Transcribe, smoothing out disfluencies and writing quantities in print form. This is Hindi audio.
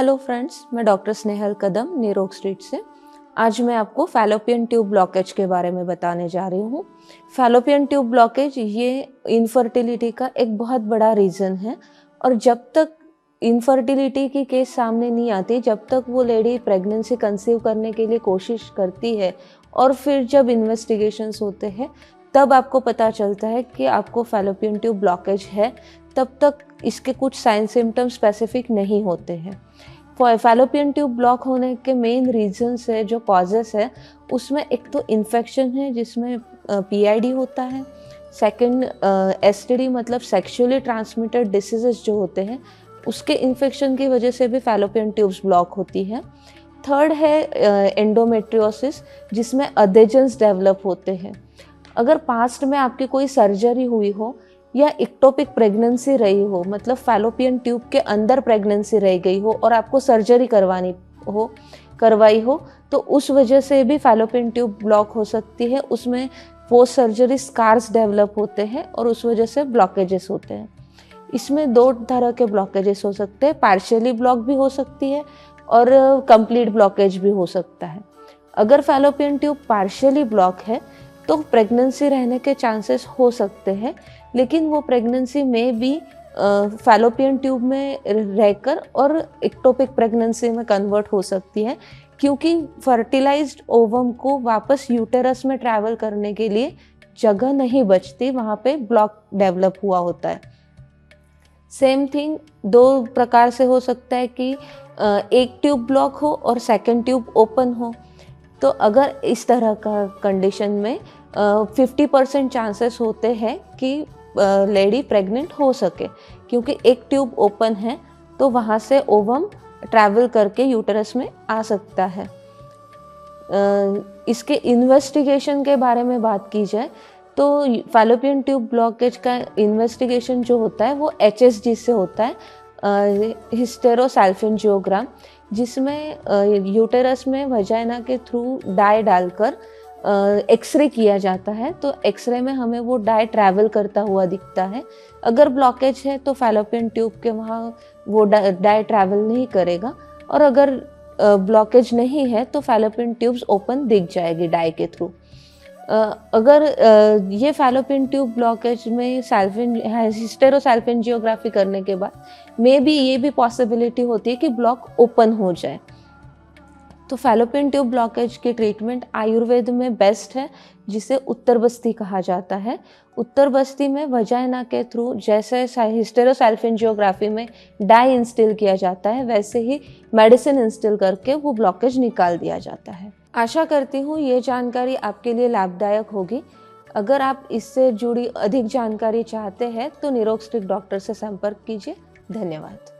हेलो फ्रेंड्स, मैं डॉक्टर स्नेहल कदम न्यूरोग स्ट्रीट से। आज मैं आपको फैलोपियन ट्यूब ब्लॉकेज के बारे में बताने जा रही हूँ। फैलोपियन ट्यूब ब्लॉकेज ये इनफर्टिलिटी का एक बहुत बड़ा रीज़न है और जब तक इनफर्टिलिटी की केस सामने नहीं आती, जब तक वो लेडी प्रेगनेंसी कंसीव करने के लिए कोशिश करती है और फिर जब इन्वेस्टिगेशंस होते हैं तब आपको पता चलता है कि आपको फैलोपियन ट्यूब ब्लॉकेज है, तब तक इसके कुछ साइन सिम्टम स्पेसिफिक नहीं होते हैं। फैलोपियन ट्यूब ब्लॉक होने के मेन रीजंस है, जो कॉजेस है, उसमें एक तो इन्फेक्शन है जिसमें पीआईडी होता है। सेकंड एसटीडी मतलब सेक्सुअली ट्रांसमिटेड डिसीजेस जो होते हैं उसके इन्फेक्शन की वजह से भी फैलोपियन ट्यूब्स ब्लॉक होती है। थर्ड है एंडोमेट्रियोसिस, जिसमें अधेजन्स डेवलप होते हैं। अगर पास्ट में आपकी कोई सर्जरी हुई हो या इक्टोपिक प्रेगनेंसी रही हो, मतलब फैलोपियन ट्यूब के अंदर प्रेगनेंसी रह गई हो और आपको सर्जरी करवाई हो, तो उस वजह से भी फैलोपियन ट्यूब ब्लॉक हो सकती है। उसमें पोस्ट सर्जरी स्कार्स डेवलप होते हैं और उस वजह से ब्लॉकेजेस होते हैं। इसमें दो तरह के ब्लॉकेजेस हो सकते हैं, पार्शियली ब्लॉक भी हो सकती है और कंप्लीट ब्लॉकेज भी हो सकता है। अगर फैलोपियन ट्यूब पार्शियली ब्लॉक है तो प्रेगनेंसी रहने के चांसेस हो सकते हैं, लेकिन वो प्रेगनेंसी में भी फैलोपियन ट्यूब में रहकर और इक्टोपिक प्रेगनेंसी में कन्वर्ट हो सकती है, क्योंकि फर्टिलाइज्ड ओवम को वापस यूटेरस में ट्रैवल करने के लिए जगह नहीं बचती, वहाँ पे ब्लॉक डेवलप हुआ होता है। सेम थिंग दो प्रकार से हो सकता है कि एक ट्यूब ब्लॉक हो और सेकंड ट्यूब ओपन हो। तो अगर इस तरह का कंडीशन में 50% चांसेस होते हैं कि लेडी प्रेग्नेंट हो सके, क्योंकि एक ट्यूब ओपन है तो वहाँ से ओवम ट्रैवल करके यूटेरस में आ सकता है। इसके इन्वेस्टिगेशन के बारे में बात की जाए तो फैलोपियन ट्यूब ब्लॉकेज का इन्वेस्टिगेशन जो होता है वो HSG से होता है, हिस्टेरोसैल्फिंजियोग्राम, जिसमें यूटेरस में वजाइना के थ्रू डाई डालकर एक्सरे किया जाता है। तो एक्सरे में हमें वो डाई ट्रैवल करता हुआ दिखता है। अगर ब्लॉकेज है तो फैलोपियन ट्यूब के वहाँ वो डाई ट्रैवल नहीं करेगा, और अगर ब्लॉकेज नहीं है तो फैलोपियन ट्यूब्स ओपन दिख जाएगी डाई के थ्रू। अगर ये फैलोपियन ट्यूब ब्लॉकेज में हिस्टेरोसैल्फिंजियोग्राफी करने के बाद मे बी ये भी पॉसिबिलिटी होती है कि ब्लॉक ओपन हो जाए। तो फैलोपियन ट्यूब ब्लॉकेज की ट्रीटमेंट आयुर्वेद में बेस्ट है, जिसे उत्तर बस्ती कहा जाता है। उत्तर बस्ती में वजाइना के थ्रू जैसे हिस्टेरोसैल्फिंजियोग्राफी में डाई इंस्टिल किया जाता है, वैसे ही मेडिसिन इंस्टिल करके वो ब्लॉकेज निकाल दिया जाता है। आशा करती हूँ ये जानकारी आपके लिए लाभदायक होगी। अगर आप इससे जुड़ी अधिक जानकारी चाहते हैं तो न्यूरोग स्ट्रीट डॉक्टर से संपर्क कीजिए। धन्यवाद।